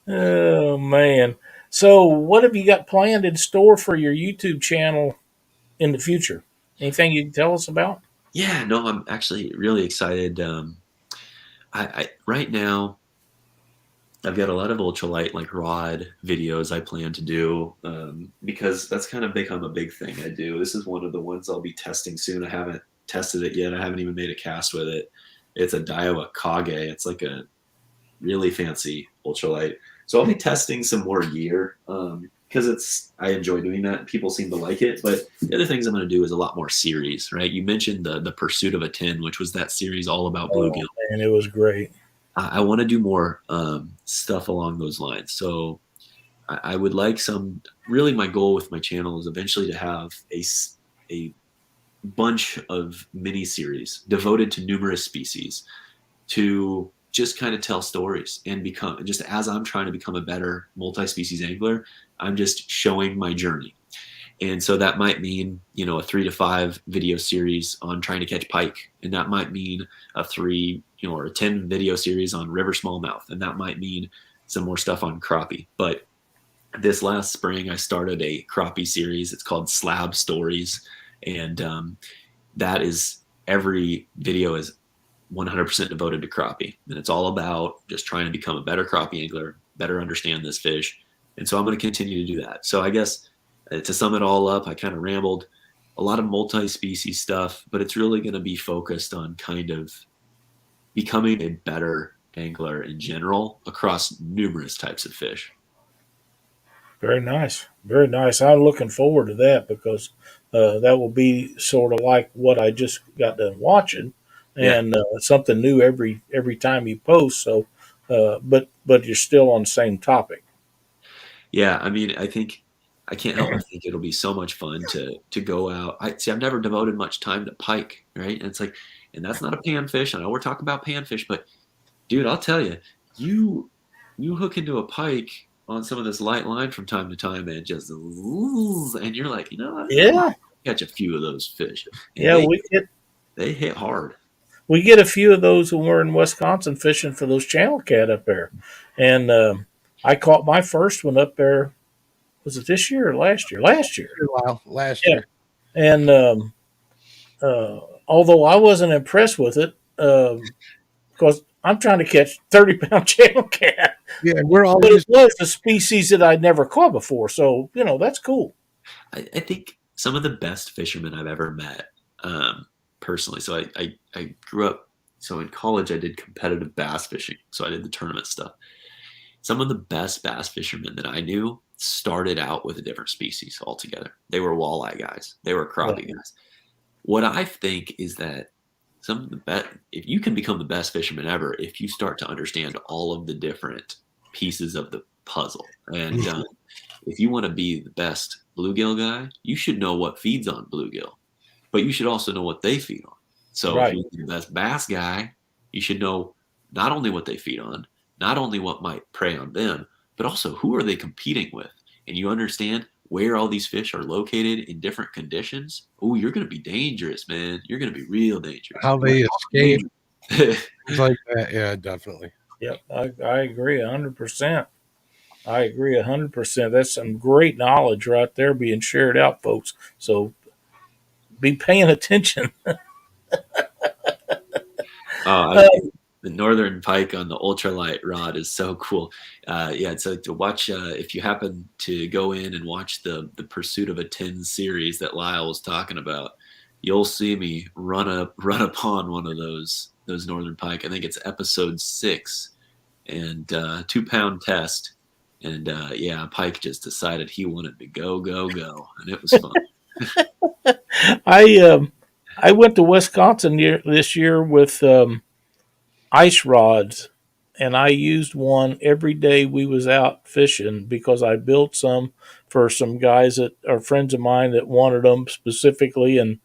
Oh, man. So, what have you got planned in store for your YouTube channel in the future? Anything you can tell us about? yeah, no, I'm actually really excited. Right now, I've got a lot of ultralight like rod videos I plan to do because that's kind of become a big thing I do. This is one of the ones I'll be testing soon. I haven't tested it yet. I haven't even made a cast with it. It's a Daiwa Kage. It's like a really fancy ultralight. So I'll be testing some more gear because I enjoy doing that. And people seem to like it. But the other things I'm going to do is a lot more series, right? You mentioned the Pursuit of a 10, which was that series all about bluegill. And it was great. I want to do more stuff along those lines. So I would like really my goal with my channel is eventually to have a bunch of mini series devoted to numerous species to just kind of tell stories and become, just as I'm trying to become a better multi-species angler, I'm just showing my journey. And so that might mean, a 3 to 5 video series on trying to catch pike. And that might mean a 3, or a 10 video series on river smallmouth. And that might mean some more stuff on crappie. But this last spring, I started a crappie series. It's called Slab Stories. And that is, every video is 100% devoted to crappie. And it's all about just trying to become a better crappie angler, better understand this fish. And so I'm going to continue to do that. So I guess to sum it all up, I kind of rambled. A lot of multi-species stuff, but it's really going to be focused on kind of becoming a better angler in general across numerous types of fish. Very nice. Very nice. I'm looking forward to that because that will be sort of like what I just got done watching, and something new every time you post. So, but you're still on the same topic. Yeah, I mean, I think I can't help but think it'll be so much fun to go out. I've never devoted much time to pike, right? And it's like, and that's not a panfish. I know we're talking about panfish, but dude, I'll tell you, you hook into a pike on some of this light line from time to time, and just and you're like, Yeah, catch a few of those fish. And yeah. they hit hard. We get a few of those when we're in Wisconsin fishing for those channel cat up there, and I caught my first one up there. Was it this year or last year? Last year. Wow, last year. And although I wasn't impressed with it, because I'm trying to catch 30-pound channel cat. Yeah, we're But always it was a species that I'd never caught before, so that's cool. I think some of the best fishermen I've ever met, personally. So I grew up. So in college, I did competitive bass fishing. So I did the tournament stuff. Some of the best bass fishermen that I knew started out with a different species altogether. They were walleye guys. They were crappie guys. What I think is that some of the best, if you can become the best fisherman ever, if you start to understand all of the different pieces of the puzzle. And if you want to be the best bluegill guy, you should know what feeds on bluegill, but you should also know what they feed on. So if you're the best bass guy, you should know not only what they feed on, not only what might prey on them, but also who are they competing with. And you understand where all these fish are located in different conditions. Oh, you're going to be dangerous, man. You're going to be real dangerous. How they escape. Things like that. Yeah, definitely. Yep, I agree 100%. I agree 100%. That's some great knowledge right there being shared out, folks. So be paying attention. The northern pike on the ultralight rod is so cool. So to watch, if you happen to go in and watch the Pursuit of a 10 series that Lyle was talking about, you'll see me run upon one of those northern pike. I think it's episode 6, and 2-pound test. And yeah, Pike just decided he wanted to go, and it was fun. I went to Wisconsin this year with ice rods, and I used one every day we was out fishing because I built some for some guys that are friends of mine that wanted them specifically, and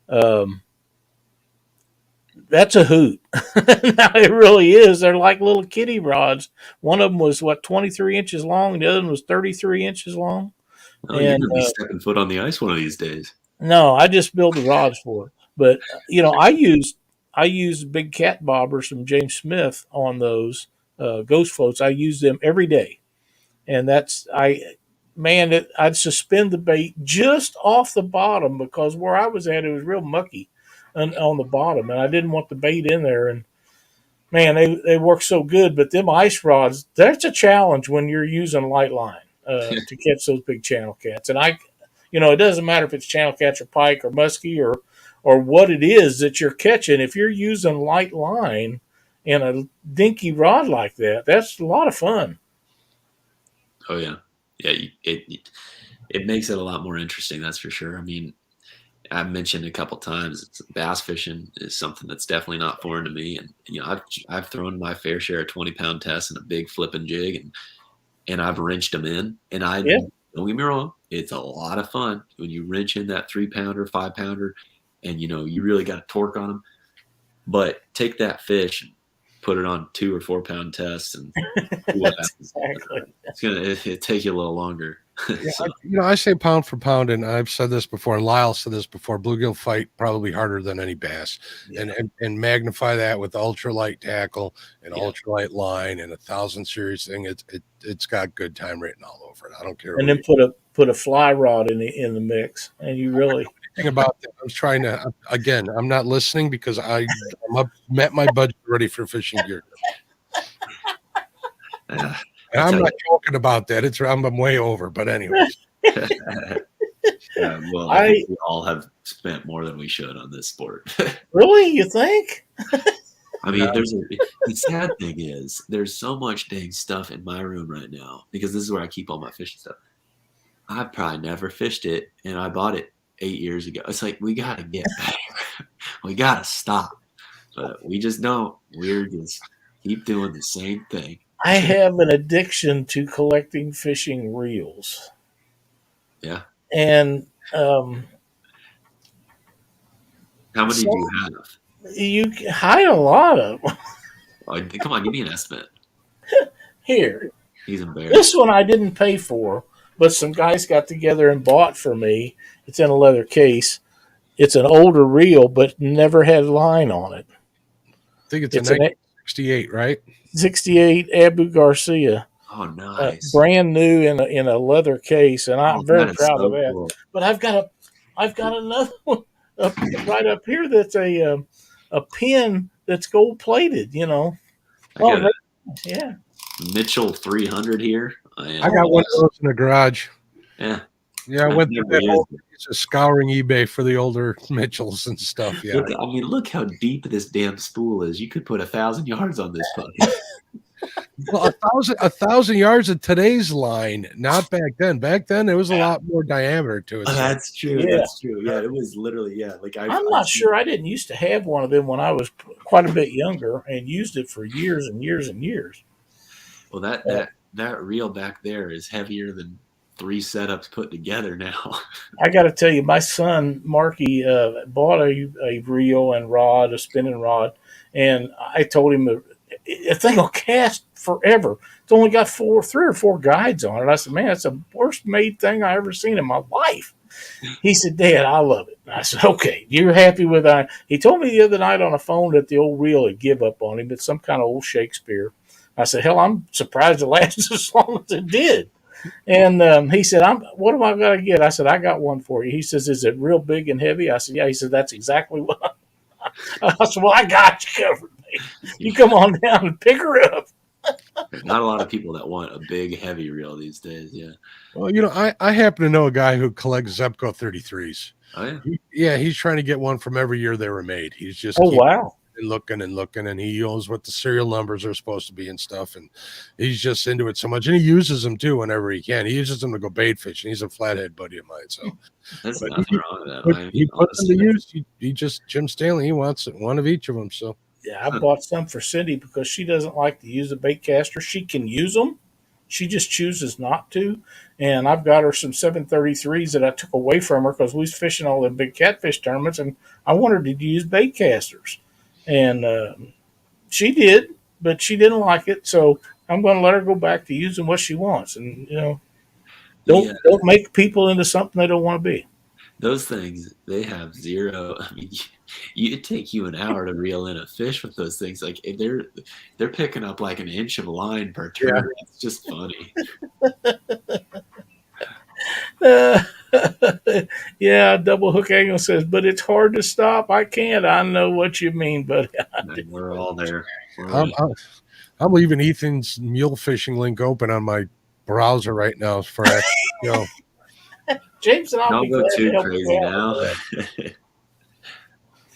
um, that's a hoot. Now, it really is. They're like little kitty rods. One of them was 23 inches long. The other one was 33 inches long. Oh, you're And gonna be stepping foot on the ice one of these days. no, I just built the rods for it. But I used big cat bobbers from James Smith on those ghost floats. I use them every day, and I'd suspend the bait just off the bottom because where I was at it was real mucky on the bottom, and I didn't want the bait in there. And man, they work so good. But them ice rods, that's a challenge when you're using light line to catch those big channel cats. And it doesn't matter if it's channel catch or pike or muskie or what it is that you're catching. If you're using light line and a dinky rod like that, that's a lot of fun. Oh yeah, yeah. It makes it a lot more interesting. That's for sure. I mean, I've mentioned a couple times, bass fishing is something that's definitely not foreign to me. And I've thrown my fair share of 20-pound tests in a big flipping jig, and I've wrenched them in. And don't get me wrong, it's a lot of fun when you wrench in that 3-pounder, 5-pounder, and you really got to torque on them. But take that fish and put it on 2 or 4 pound tests, and what happens. Exactly. It'll take you a little longer. Yeah, So, I say pound for pound, and I've said this before, and Lyle said this before. Bluegill fight probably harder than any bass, yeah. and magnify that with ultralight tackle and Yeah. ultralight line and 1,000 series thing. It's got good time written all over it. I don't care. And then put a fly rod in the mix, and you really Thing about that, I was trying to again. I'm not listening because I'm met my budget ready for fishing gear. And I'm not joking about that. I'm way over, but anyways. Yeah, well, I think we all have spent more than we should on this sport. Really, you think? I mean, the sad thing is there's so much dang stuff in my room right now because this is where I keep all my fishing stuff. I've probably never fished it, and I bought it 8 years ago. It's like we gotta get better. We gotta stop, but we just don't. We're just keep doing the same thing. I have an addiction to collecting fishing reels. Yeah. And how many do you have? You hide a lot of them. Oh, come on, give me an estimate. Here. He's embarrassed. This one I didn't pay for, but some guys got together and bought for me. It's in a leather case. It's an older reel, but never had line on it. I think it's a 1968, right? 68 Abu Garcia. Oh, nice. Brand new in a leather case, and I'm very proud of that. Cool. But I've got another one right up here that's a pin that's gold plated. Yeah. Mitchell 300 here. I got one of those in the garage. Yeah. Yeah, I went through that whole scouring eBay for the older Mitchells and stuff. Yeah. Look how deep this damn spool is. You could put 1,000 yards on this puppy. Well, 1,000 yards of today's line, not back then. Back then, there was a lot more diameter to it. Oh, that's true. Yeah. That's true. Yeah, it was literally Like I'm not sure. I didn't used to have one of them when I was quite a bit younger, and used it for years and years and years. Well, that reel back there is heavier than 3 setups put together now. I got to tell you, my son Marky bought a reel and rod, a spinning rod, and I told him the thing will cast forever. It's only got 3 or 4 guides on it. I said, man, it's the worst made thing I ever seen in my life. He said, Dad, I love it. I said, okay, you're happy with that? He told me the other night on the phone that the old reel had give up on him. It's some kind of old Shakespeare. I said, hell, I'm surprised it lasted as long as it did. And he said, what am I going to get? I said, I got one for you. He says, is it real big and heavy? I said, yeah. He said, that's exactly what I said, well, I got you covered, mate. You come on down and pick her up. There's not a lot of people that want a big, heavy reel these days, yeah. Well, I happen to know a guy who collects Zebco 33s. Oh, yeah? Yeah, he's trying to get one from every year they were made. He's just wow. and looking, and he knows what the serial numbers are supposed to be and stuff. And he's just into it so much, and he uses them too whenever he can. He uses them to go bait fishing. He's a flathead buddy of mine, so There's nothing wrong with that. I mean, he puts them to honestly, use. He just Jim Stanley. He wants one of each of them. So Yeah, I bought some for Cindy because she doesn't like to use a bait caster. She can use them. She just chooses not to. And I've got her some 733s that I took away from her because we was fishing all the big catfish tournaments, and I wanted her to use bait casters. And she did, but she didn't like it. So I'm going to let her go back to using what she wants. And, yeah, don't make people into something they don't want to be. those things, they have zero. I mean, it take you an hour to reel in a fish with those things. Like they're picking up like an inch of line per turn. It's just funny. Yeah, Double Hook Angle says, but it's hard to stop. I can't. I know what you mean, buddy. And we're all there. I'm leaving Ethan's mule fishing link open on my browser right now for James and I'll Don't be go glad to too help crazy you out with now. that.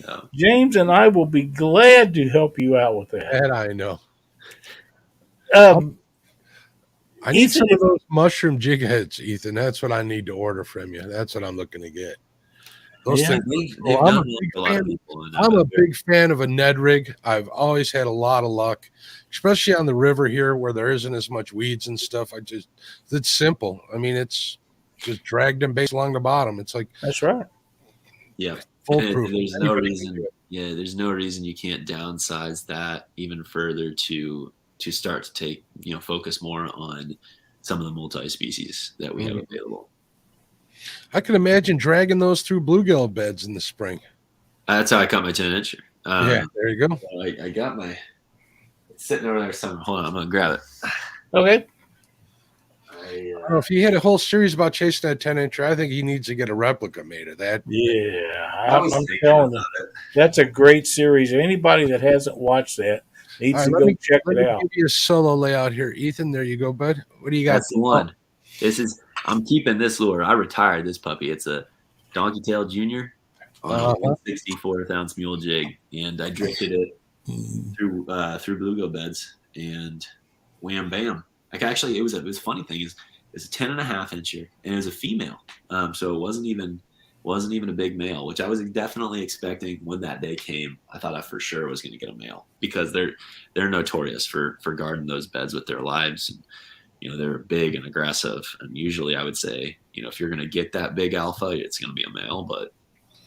No. James and I will be glad to help you out with that. And I know. I need Ethan, some of those mushroom jig heads, Ethan. That's what I need to order from you. That's what I'm looking to get. Those Yeah. things. They've I'm done that for a lot of people. And I'm a big fan of a Ned rig. I've always had a lot of luck, especially on the river here where there isn't as much weeds and stuff. It's simple. I mean, it's just drag them baits along the bottom. It's like that's right. yeah, foolproof. there's no reason. Yeah, there's no reason you can't downsize that even further to start to take focus more on some of the multi-species that we have available. I can imagine dragging those through bluegill beds in the spring. That's how I caught my 10-inch. Yeah, there you go. I got my it's sitting over there somewhere. Hold on, I'm gonna grab it. Okay. I don't know, if he had a whole series about chasing that 10-incher, I think he needs to get a replica made of that. Yeah, I'm telling you, that's a great series. Anybody that hasn't watched that needs to go check it out. Give you a solo layout here, Ethan. There you go, bud. What do you got? That's the one. I'm keeping this lure. I retired this puppy. It's a Donkey Tail Junior on a 1/64 ounce mule jig, and I drifted it through bluegill beds, and wham bam. Like actually, it was a funny thing is it's a 10.5 incher, and it was a female, so it wasn't even a big male, which I was definitely expecting when that day came. I thought I for sure was going to get a male because they're notorious for guarding those beds with their lives. And, they're big and aggressive, and usually I would say, if you're going to get that big alpha, it's going to be a male, but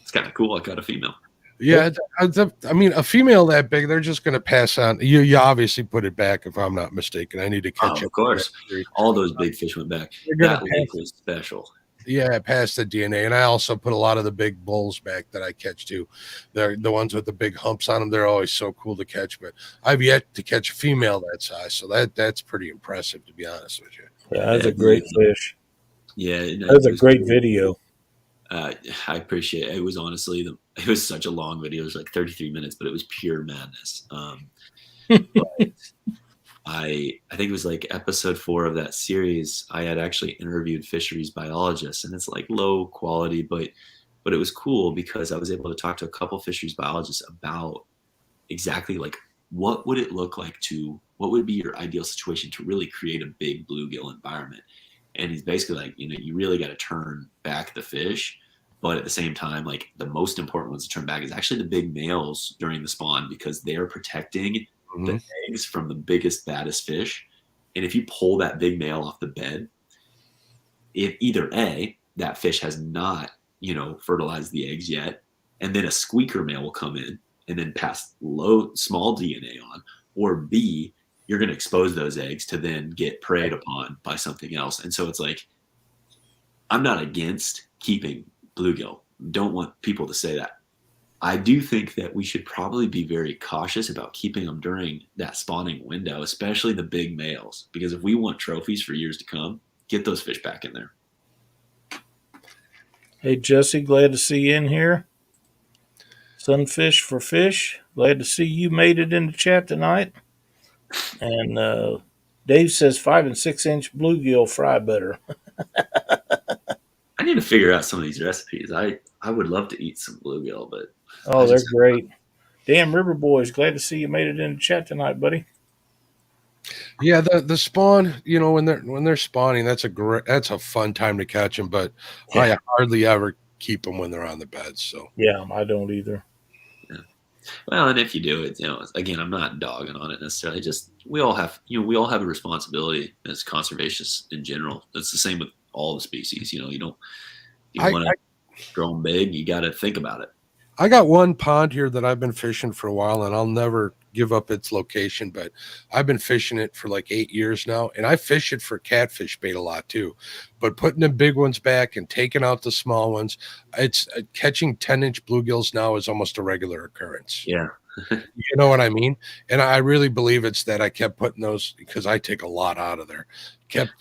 it's kind of cool. I got a female. Yeah, I mean, a female that big, they're just going to pass on. You obviously put it back, if I'm not mistaken. I need to catch up. Of course, all those big fish went back. That lake was special. Yeah, past the DNA, and I also put a lot of the big bulls back that I catch too. They're the ones with the big humps on them. They're always so cool to catch, but I've yet to catch a female that size, so that's pretty impressive, to be honest with you. Yeah, that's a great fish. Yeah, that's a great video. I appreciate it. It was honestly it was such a long video. It was like 33 minutes, but it was pure madness. But I think it was like episode 4 of that series. I had actually interviewed fisheries biologists, and it's like low quality, but it was cool because I was able to talk to a couple fisheries biologists about exactly like what would it look like what would be your ideal situation to really create a big bluegill environment. And he's basically like, you really got to turn back the fish, but at the same time, like the most important ones to turn back is actually the big males during the spawn, because they're protecting the eggs from the biggest, baddest fish. And if you pull that big male off the bed, if either A, that fish has not, fertilized the eggs yet, and then a squeaker male will come in and then pass small DNA on, or B, you're going to expose those eggs to then get preyed upon by something else. And so it's like, I'm not against keeping bluegill. Don't want people to say that. I do think that we should probably be very cautious about keeping them during that spawning window, especially the big males, because if we want trophies for years to come, get those fish back in there. Hey, Jesse, glad to see you in here. Sunfish for Fish, glad to see you made it in the chat tonight. And Dave says 5 and 6 inch bluegill fry better. I need to figure out some of these recipes. I would love to eat some bluegill, but they're great. Damn River Boys, glad to see you made it in the chat tonight, buddy. Yeah, the spawn, when they're spawning, that's a fun time to catch them. But Yeah. I hardly ever keep them when they're on the beds. So Yeah, I don't either. Yeah. Well, and if you do it, again, I'm not dogging on it necessarily. Just we all have a responsibility as conservationists in general. It's the same with all the species. You I want to grow them big, you got to think about it. I got one pond here that I've been fishing for a while, and I'll never give up its location, but I've been fishing it for like 8 years now, and I fish it for catfish bait a lot too. But putting the big ones back and taking out the small ones, it's catching 10-inch bluegills now is almost a regular occurrence. Yeah. You know what I mean? And I really believe it's that I kept putting those, because I take a lot out of there, kept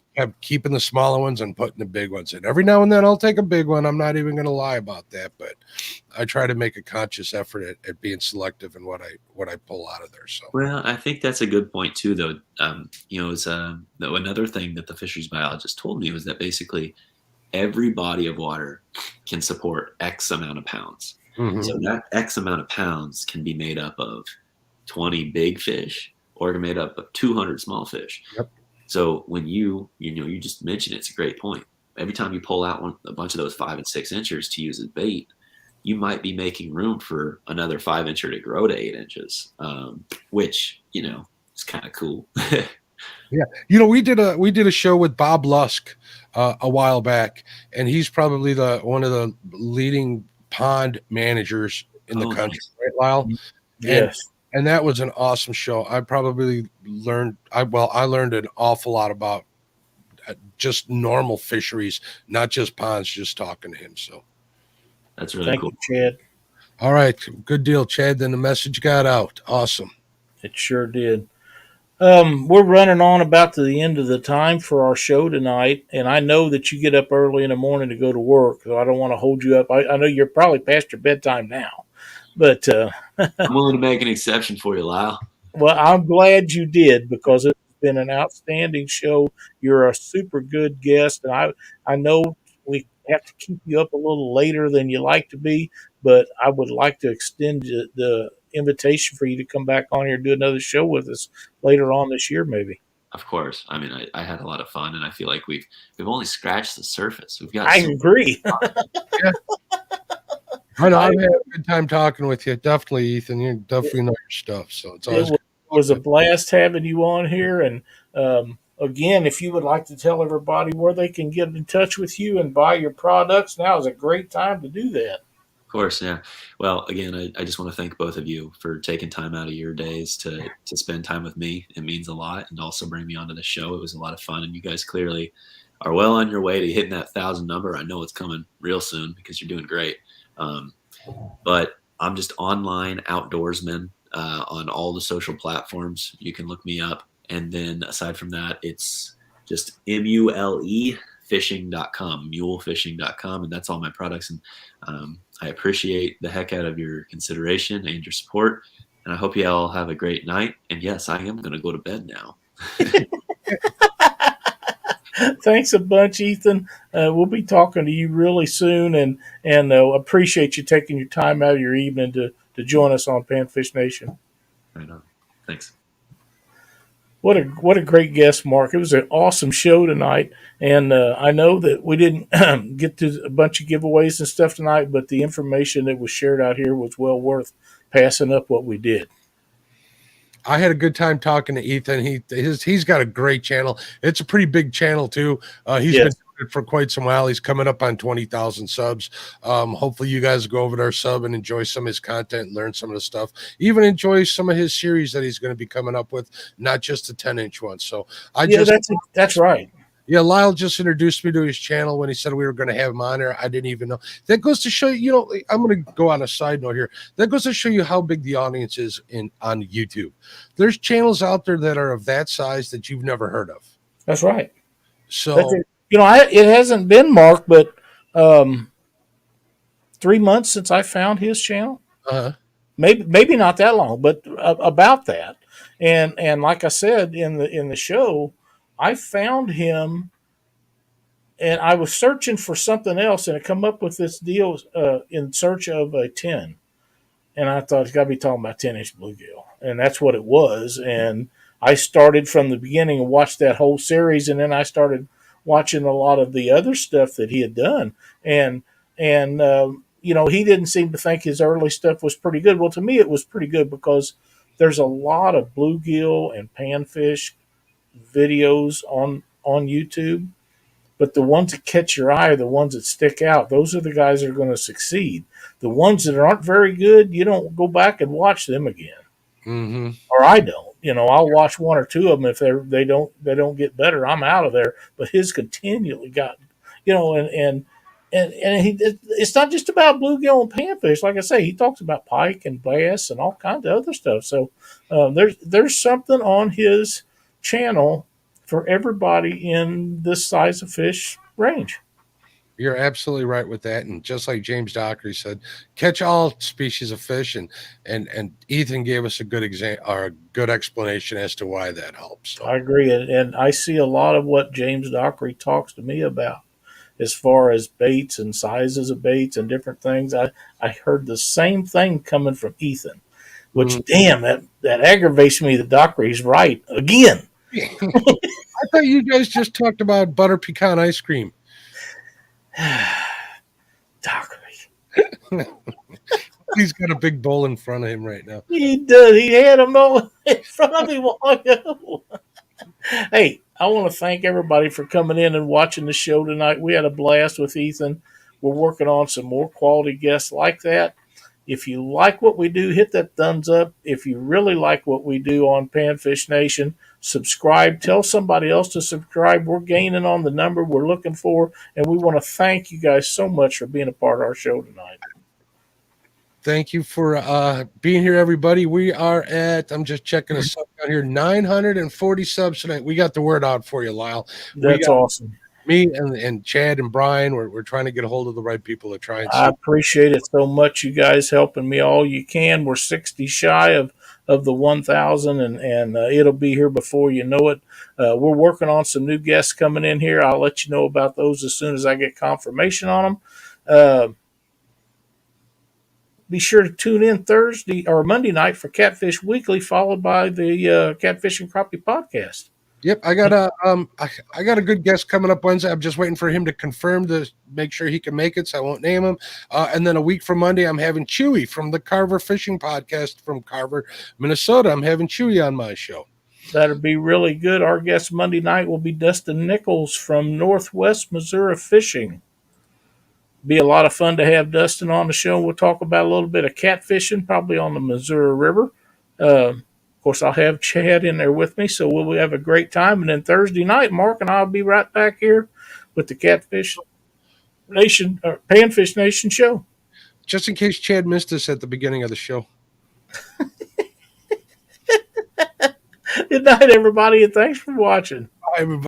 keeping the smaller ones and putting the big ones in. Every now and then I'll take a big one. I'm not even going to lie about that, but I try to make a conscious effort at being selective in what I pull out of there. So, Well, I think that's a good point too, though. Another thing that the fisheries biologist told me was that basically every body of water can support X amount of pounds. mm-hmm. So that X amount of pounds can be made up of 20 big fish or made up of 200 small fish. Yep. So when you just mentioned it's a great point. Every time you pull out a bunch of those 5 and 6 inchers to use as bait, you might be making room for another 5 incher to grow to 8 inches, which is kind of cool. Yeah, we did a show with Bob Lusk a while back, and he's probably one of the leading pond managers in the country, Nice. right, Lyle? Yes. And that was an awesome show. I probably learned I learned an awful lot about just normal fisheries, not just ponds, just talking to him. So That's really Thank cool. you, Chad. all right, good deal, Chad. Then the message got out. Awesome. It sure did. We're running on about to the end of the time for our show tonight, and I know that you get up early in the morning to go to work, so I don't want to hold you up. I know you're probably past your bedtime now, but I'm willing to make an exception for you, Lyle. well, I'm glad you did, because it's been an outstanding show. You're a super good guest, and I know we have to keep you up a little later than you like to be, but I would like to extend the invitation for you to come back on here and do another show with us later on this year, maybe. Of course. I mean, I had a lot of fun, and I feel like we've only scratched the surface. We've got. I agree. I know. I've had a good time talking with you. Definitely, Ethan. You definitely know your stuff. So it's always It was a blast having you on here. And again, if you would like to tell everybody where they can get in touch with you and buy your products, now is a great time to do that. Of course, yeah. Well, again, I just want to thank both of you for taking time out of your days to spend time with me. It means a lot, and also bring me onto the show. It was a lot of fun, and you guys clearly are well on your way to hitting that 1,000 number. I know it's coming real soon because you're doing great. But I'm just online outdoorsman on all the social platforms. You can look me up. And then aside from that, it's just MULE fishing.com, mulefishing.com. And that's all my products. And I appreciate the heck out of your consideration and your support. And I hope you all have a great night. And yes, I am going to go to bed now. Thanks a bunch, Ethan. We'll be talking to you really soon, and appreciate you taking your time out of your evening to join us on Panfish Nation. Right on. Thanks. What a great guest, Mark. It was an awesome show tonight, and I know that we didn't get to a bunch of giveaways and stuff tonight, but the information that was shared out here was well worth passing up what we did. I had a good time talking to Ethan. He's got a great channel. It's a pretty big channel too. He's been doing it for quite some while. He's coming up on 20,000 subs. Hopefully you guys go over to our sub and enjoy some of his content and learn some of the stuff. Even enjoy some of his series that he's going to be coming up with, not just the 10-inch one. So that's right. Yeah, Lyle just introduced me to his channel when he said we were going to have him on there. I didn't even know. That goes to show you, I'm going to go on a side note here. That goes to show you how big the audience is on YouTube. There's channels out there that are of that size that you've never heard of. That's right. So, it hasn't been Mark, but 3 months since I found his channel. Maybe not that long, but about that. And like I said in the show, I found him, and I was searching for something else, and I come up with this deal in search of a 10. And I thought, it's got to be talking about 10-inch bluegill. And that's what it was. And I started from the beginning and watched that whole series. And then I started watching a lot of the other stuff that he had done. And he didn't seem to think his early stuff was pretty good. Well, to me, it was pretty good because there's a lot of bluegill and panfish videos on YouTube, but the ones that catch your eye are the ones that stick out. Those are the guys that are going to succeed. The ones that aren't very good, you don't go back and watch them again. Mm-hmm. Or I don't. I'll watch one or two of them. If they don't get better, I'm out of there. But his continually got, it's not just about bluegill and panfish. Like I say, he talks about pike and bass and all kinds of other stuff. So there's something on his channel for everybody in this size of fish range. You're absolutely right with that. And just like James Dockery said, catch all species of fish. And Ethan gave us a good or a good explanation as to why that helps. So. I agree. And I see a lot of what James Dockery talks to me about as far as baits and sizes of baits and different things. I heard the same thing coming from Ethan, which, damn, that aggravates me that Dockery's right again. I thought you guys just talked about butter pecan ice cream. Dockery. He's got a big bowl in front of him right now. He does. He had a bowl in front of him a while ago. Hey, I want to thank everybody for coming in and watching the show tonight. We had a blast with Ethan. We're working on some more quality guests like that. If you like what we do, hit that thumbs up. If you really like what we do on Panfish Nation, subscribe. Tell somebody else to subscribe. We're gaining on the number we're looking for, and we want to thank you guys so much for being a part of our show tonight. Thank you for being here, everybody. We are at, I'm just checking us out here, 940 subs tonight. We got the word out for you, Lyle. That's awesome. Me and Chad and Brian, we're trying to get a hold of the right people to try and see. I appreciate it so much, you guys helping me all you can. We're 60 shy of the 1,000, and it'll be here before you know it. We're working on some new guests coming in here. I'll let you know about those as soon as I get confirmation on them. Be sure to tune in Thursday or Monday night for Catfish Weekly, followed by the Catfish and Crappie podcast. Yep, I got a good guest coming up Wednesday. I'm just waiting for him to confirm to make sure he can make it, so I won't name him. And then a week from Monday, I'm having Chewy from the Carver Fishing Podcast from Carver, Minnesota. I'm having Chewy on my show. That'll be really good. Our guest Monday night will be Dustin Nichols from Northwest Missouri Fishing. Be a lot of fun to have Dustin on the show. We'll talk about a little bit of catfishing, probably on the Missouri River. Of course, I'll have Chad in there with me, so we'll have a great time. And then Thursday night, Mark and I'll be right back here with the Catfish Nation, or Panfish Nation show. Just in case Chad missed us at the beginning of the show. Good night, everybody, and thanks for watching. Bye, everybody.